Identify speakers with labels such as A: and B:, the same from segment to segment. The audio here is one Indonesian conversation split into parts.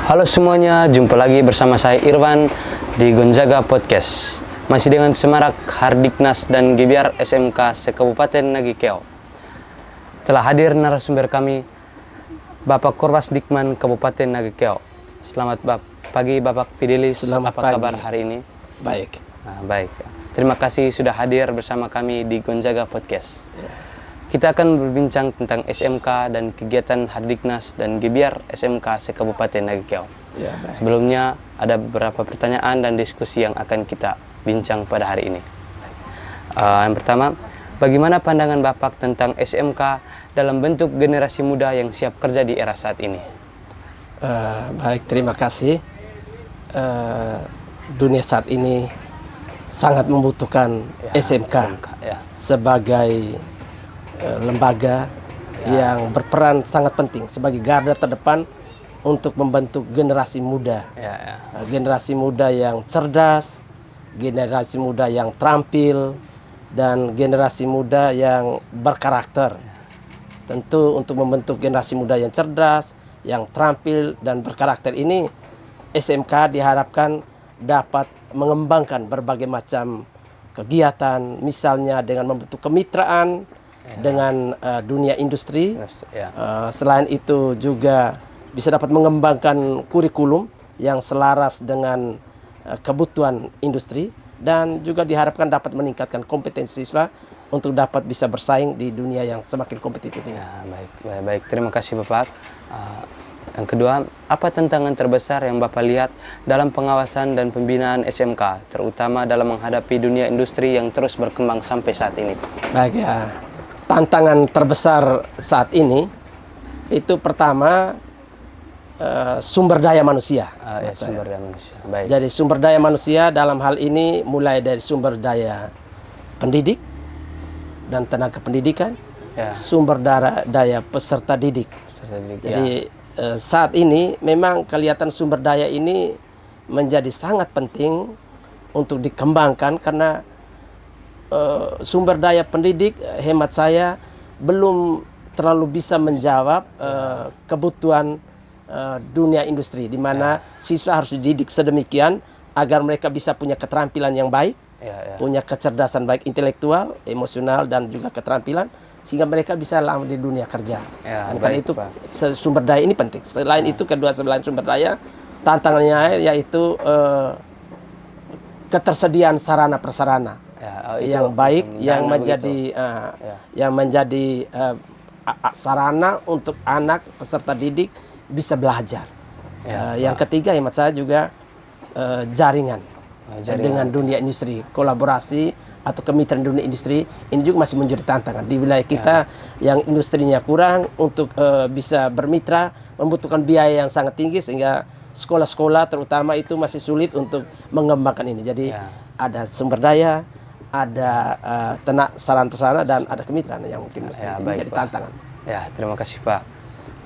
A: Halo semuanya, jumpa lagi bersama saya Irwan di Gonzaga Podcast. Masih dengan Semarak, Hardiknas, dan Gebiar SMK se-Kabupaten Nagikeo. Telah hadir narasumber kami, Bapak Korwas Dikman Kabupaten Nagikeo. Selamat pagi Bapak Fidelis,
B: Selamat
A: apa
B: pagi.
A: kabar hari ini?
B: Baik.
A: Baik, terima kasih sudah hadir bersama kami di Gonzaga Podcast. Kita akan berbincang tentang SMK dan kegiatan Hardiknas dan Gebiar SMK se-Kabupaten Nagikeo.
B: Ya, baik.
A: Sebelumnya ada beberapa pertanyaan dan diskusi yang akan kita bincang pada hari ini. Yang pertama, bagaimana pandangan Bapak tentang SMK dalam bentuk generasi muda yang siap kerja di era saat ini?
B: Baik, terima kasih. Dunia saat ini sangat membutuhkan SMK
A: ya.
B: sebagai lembaga yang berperan sangat penting sebagai garda terdepan untuk membentuk generasi muda. Generasi muda yang cerdas, generasi muda yang terampil, dan generasi muda yang berkarakter. Tentu untuk membentuk generasi muda yang cerdas, yang terampil dan berkarakter ini, SMK diharapkan dapat mengembangkan berbagai macam kegiatan, misalnya dengan membentuk kemitraan dengan dunia industri. Selain itu juga bisa dapat mengembangkan kurikulum yang selaras dengan kebutuhan industri, dan juga diharapkan dapat meningkatkan kompetensi siswa untuk dapat bisa bersaing di dunia yang semakin kompetitif ini.
A: Baik. Terima kasih Bapak. Yang kedua, apa tantangan terbesar yang Bapak lihat dalam pengawasan dan pembinaan SMK, terutama dalam menghadapi dunia industri yang terus berkembang sampai saat ini?
B: Baik ya. Tantangan terbesar saat ini itu pertama sumber daya manusia.
A: Sumber daya manusia. Baik.
B: Jadi sumber daya manusia dalam hal ini mulai dari sumber daya pendidik dan tenaga pendidikan, sumber daya peserta didik. Jadi saat ini memang kelihatan sumber daya ini menjadi sangat penting untuk dikembangkan, karena sumber daya pendidik hemat saya belum terlalu bisa menjawab kebutuhan dunia industri, di mana siswa harus dididik sedemikian agar mereka bisa punya keterampilan yang baik, punya kecerdasan baik intelektual, emosional, dan juga keterampilan, sehingga mereka bisa lama di dunia kerja. Dan karena itu sumber daya ini penting. Selain itu, selain sumber daya, tantangannya yaitu ketersediaan sarana prasarana yang baik, yang menjadi sarana untuk anak peserta didik bisa belajar. Yang ketiga hemat saya juga jaringan dengan dunia industri, kolaborasi atau kemitraan dunia industri ini juga masih menjadi tantangan di wilayah kita yang industrinya kurang. Untuk bisa bermitra membutuhkan biaya yang sangat tinggi, sehingga sekolah-sekolah terutama itu masih sulit untuk mengembangkan ini. Jadi ada sumber daya, ada sarana prasarana, dan ada kemitraan yang mungkin mesti menjadi tantangan.
A: Terima kasih Pak.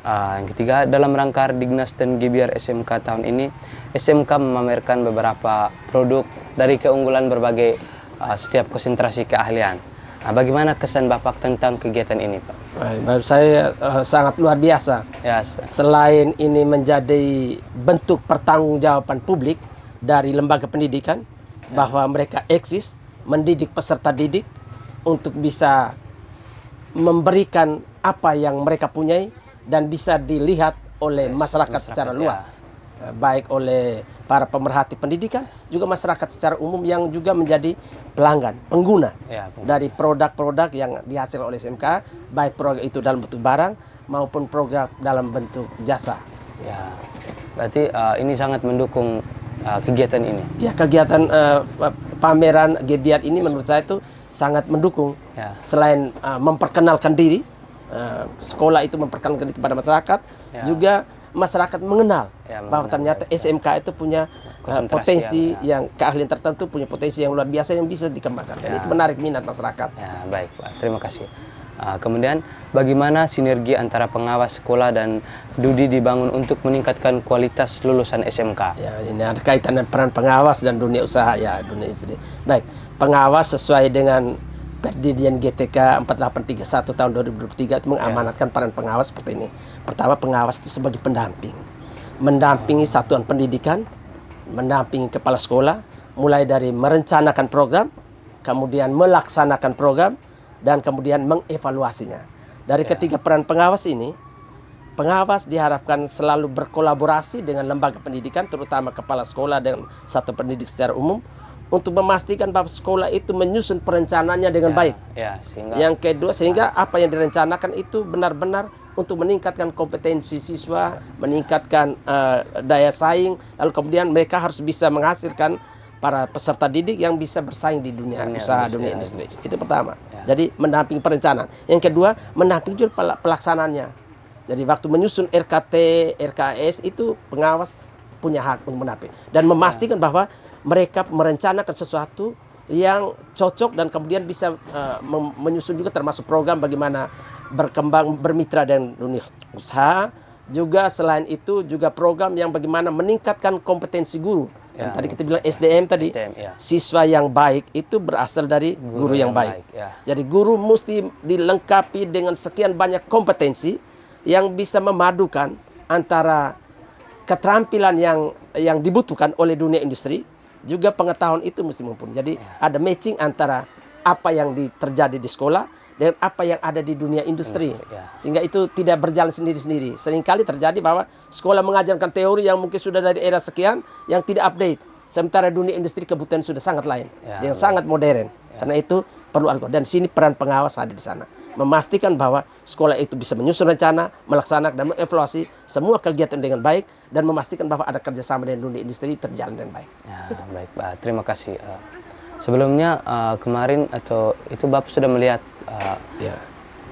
A: Yang ketiga, dalam rangka Hardiknas dan Gebiar SMK tahun ini, SMK memamerkan beberapa produk dari keunggulan berbagai setiap konsentrasi keahlian. Bagaimana kesan Bapak tentang kegiatan ini, Pak?
B: Menurut saya sangat luar biasa. Selain ini menjadi bentuk pertanggungjawaban publik dari lembaga pendidikan, bahwa mereka eksis mendidik peserta didik untuk bisa memberikan apa yang mereka punyai dan bisa dilihat oleh masyarakat secara luas, baik oleh para pemerhati pendidikan, juga masyarakat secara umum yang juga menjadi pelanggan, pengguna dari produk-produk yang dihasilkan oleh SMK, baik produk itu dalam bentuk barang maupun produk dalam bentuk jasa.
A: Berarti ini sangat mendukung kegiatan ini.
B: Kegiatan pameran Gebiar ini menurut saya itu sangat mendukung. Selain memperkenalkan diri, sekolah itu memperkenalkan diri kepada masyarakat, juga masyarakat mengenal bahwa ternyata SMK itu punya potensi yang keahlian tertentu, punya potensi yang luar biasa yang bisa dikembangkan, dan itu menarik minat masyarakat.
A: Baik Pak, terima kasih. Kemudian bagaimana sinergi antara pengawas sekolah dan DUDI dibangun untuk meningkatkan kualitas lulusan SMK?
B: Ini ada kaitan dengan peran pengawas dan dunia usaha, dunia industri. Baik, pengawas sesuai dengan Perdidian GTK 4831 tahun 2023 itu mengamanatkan peran pengawas seperti ini. Pertama, pengawas itu sebagai pendamping. mendampingi satuan pendidikan, mendampingi kepala sekolah, mulai dari merencanakan program, kemudian melaksanakan program, dan kemudian mengevaluasinya. Dari ketiga peran pengawas ini, pengawas diharapkan selalu berkolaborasi dengan lembaga pendidikan, terutama kepala sekolah dan satuan pendidik secara umum, untuk memastikan bahwa sekolah itu menyusun perencanaannya dengan baik. Yang kedua, sehingga apa yang direncanakan itu benar-benar untuk meningkatkan kompetensi siswa, meningkatkan daya saing, lalu kemudian mereka harus bisa menghasilkan para peserta didik yang bisa bersaing di dunia usaha, dunia industri. Itu pertama. Jadi mendampingi perencanaan. Yang kedua, mendampingi juga pelaksanaannya. Jadi waktu menyusun RKT, RKS itu pengawas punya hak untuk mendampingi dan memastikan bahwa mereka merencanakan sesuatu yang cocok dan kemudian bisa menyusun juga termasuk program bagaimana berkembang bermitra dengan dunia usaha. Juga selain itu juga program yang bagaimana meningkatkan kompetensi guru. Tadi kita bilang SDM tadi, siswa yang baik itu berasal dari guru yang baik. Jadi guru mesti dilengkapi dengan sekian banyak kompetensi yang bisa memadukan antara keterampilan yang dibutuhkan oleh dunia industri, juga pengetahuan itu mesti mumpuni. Jadi ada matching antara apa yang terjadi di sekolah dengan apa yang ada di dunia industri. Sehingga itu tidak berjalan sendiri-sendiri. Seringkali terjadi bahwa sekolah mengajarkan teori yang mungkin sudah dari era sekian yang tidak update. Sementara dunia industri kebutuhan sudah sangat lain, yang sangat modern. Karena itu perlu algoritma. Dan sini peran pengawas ada di sana. Memastikan bahwa sekolah itu bisa menyusun rencana, melaksanakan dan mengevaluasi semua kegiatan dengan baik dan memastikan bahwa ada kerjasama dengan dunia industri terjalan dengan baik.
A: Baik, Pak. Terima kasih. Sebelumnya kemarin atau itu Bapak sudah melihat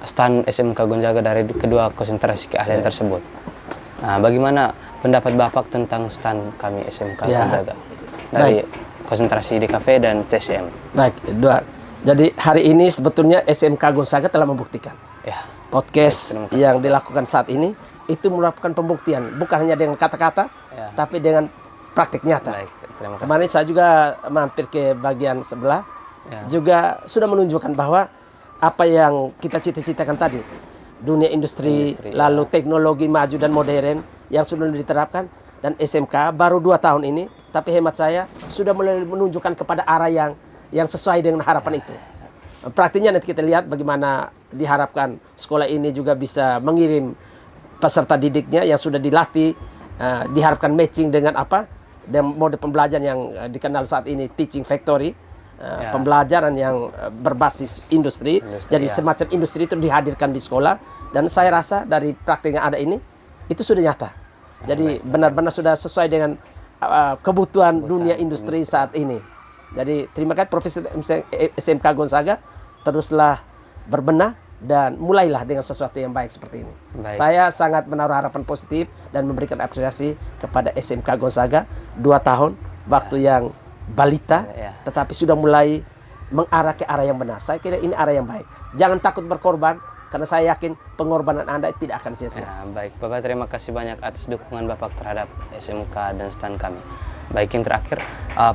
A: stand SMK Gonzaga dari kedua konsentrasi keahlian tersebut. Nah, bagaimana pendapat Bapak tentang stand kami SMK Gonzaga dari konsentrasi DKV dan TSM?
B: Baik, jadi hari ini sebetulnya SMK Gonzaga telah membuktikan podcast yang dilakukan saat ini itu merupakan pembuktian, bukan hanya dengan kata-kata, tapi dengan praktik nyata.
A: Baik, terima kasih.
B: Kemarin saya juga mampir ke bagian sebelah, juga sudah menunjukkan bahwa apa yang kita cita-citakan tadi, dunia industri lalu teknologi maju dan modern yang sudah diterapkan, dan SMK baru 2 tahun ini, tapi hemat saya sudah mulai menunjukkan kepada arah yang sesuai dengan harapan itu. Praktiknya nanti kita lihat bagaimana diharapkan sekolah ini juga bisa mengirim peserta didiknya yang sudah dilatih, diharapkan matching dengan apa, dan mode pembelajaran yang dikenal saat ini teaching factory, pembelajaran yang berbasis industri. Jadi semacam industri itu dihadirkan di sekolah, dan saya rasa dari praktik yang ada ini itu sudah nyata. Jadi benar-benar sudah sesuai dengan kebutuhan dunia industri saat ini. Jadi terima kasih Profesor SMK Gonzaga, teruslah berbenah dan mulailah dengan sesuatu yang baik seperti ini. Saya sangat menaruh harapan positif dan memberikan apresiasi kepada SMK Gonzaga 2 tahun, waktu yang balita, tetapi sudah mulai mengarah ke arah yang benar. Saya kira ini arah yang baik. Jangan takut berkorban, karena saya yakin pengorbanan Anda tidak akan sia-sia.
A: Baik, Bapak terima kasih banyak atas dukungan Bapak terhadap SMK dan stand kami. Baik, yang terakhir,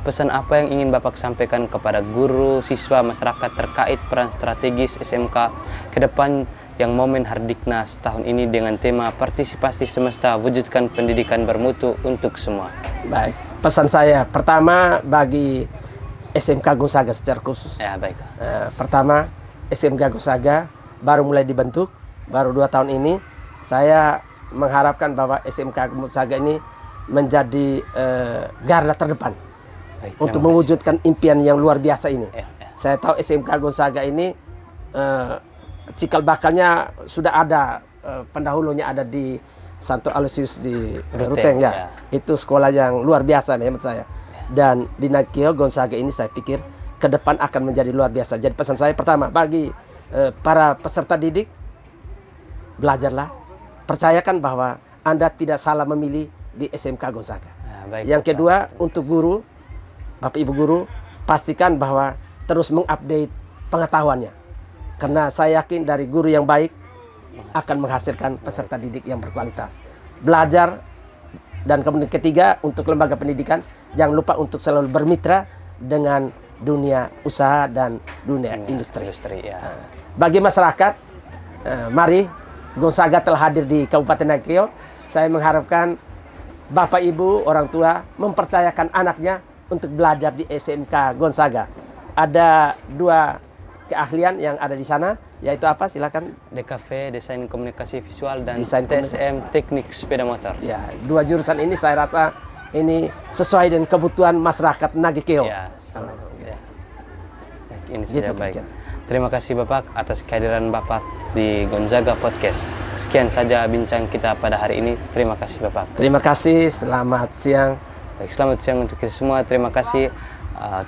A: pesan apa yang ingin Bapak sampaikan kepada guru, siswa, masyarakat terkait peran strategis SMK ke depan yang momen Hardiknas tahun ini dengan tema partisipasi semesta wujudkan pendidikan bermutu untuk semua?
B: Baik, pesan saya pertama bagi SMK Gonzaga secara khusus. Pertama, SMK Gonzaga baru mulai dibentuk, baru 2 tahun ini. Saya mengharapkan bahwa SMK Gonzaga ini menjadi garda terdepan untuk mewujudkan impian yang luar biasa ini. Saya tahu SMK Gonzaga ini cikal bakalnya sudah ada, pendahulunya ada di Santo Aloysius di Ruteng Itu sekolah yang luar biasa menurut saya. Dan di Nakio Gonzaga ini saya pikir ke depan akan menjadi luar biasa. Jadi pesan saya pertama bagi para peserta didik, belajarlah, percayakan bahwa Anda tidak salah memilih di SMK Gonzaga. Yang kedua, untuk guru, Bapak Ibu guru, pastikan bahwa terus mengupdate pengetahuannya. Karena saya yakin dari guru yang baik akan menghasilkan peserta didik yang berkualitas. Belajar, dan kemudian ketiga, untuk lembaga pendidikan, jangan lupa untuk selalu bermitra dengan dunia usaha dan dunia industri. Bagi masyarakat, mari, Gonzaga telah hadir di Kabupaten Nakio. Saya mengharapkan Bapak Ibu, orang tua mempercayakan anaknya untuk belajar di SMK Gonzaga. Ada 2 keahlian yang ada di sana, yaitu apa? Silakan.
A: DKV, Desain Komunikasi Visual, dan
B: Desain
A: TSM, Teknik Sepeda Motor.
B: Ya, 2 jurusan ini saya rasa ini sesuai dengan kebutuhan masyarakat Nagekeo.
A: Ya, sama. Ya. Baik, ini sudah
B: Gitu,
A: baik.
B: Kian.
A: Terima kasih Bapak atas kehadiran Bapak di Gonzaga Podcast. Sekian saja bincang kita pada hari ini. Terima kasih Bapak.
B: Terima kasih, selamat siang.
A: Baik, selamat siang untuk kita semua. Terima kasih.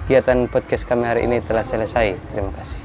A: Kegiatan podcast kami hari ini telah selesai. Terima kasih.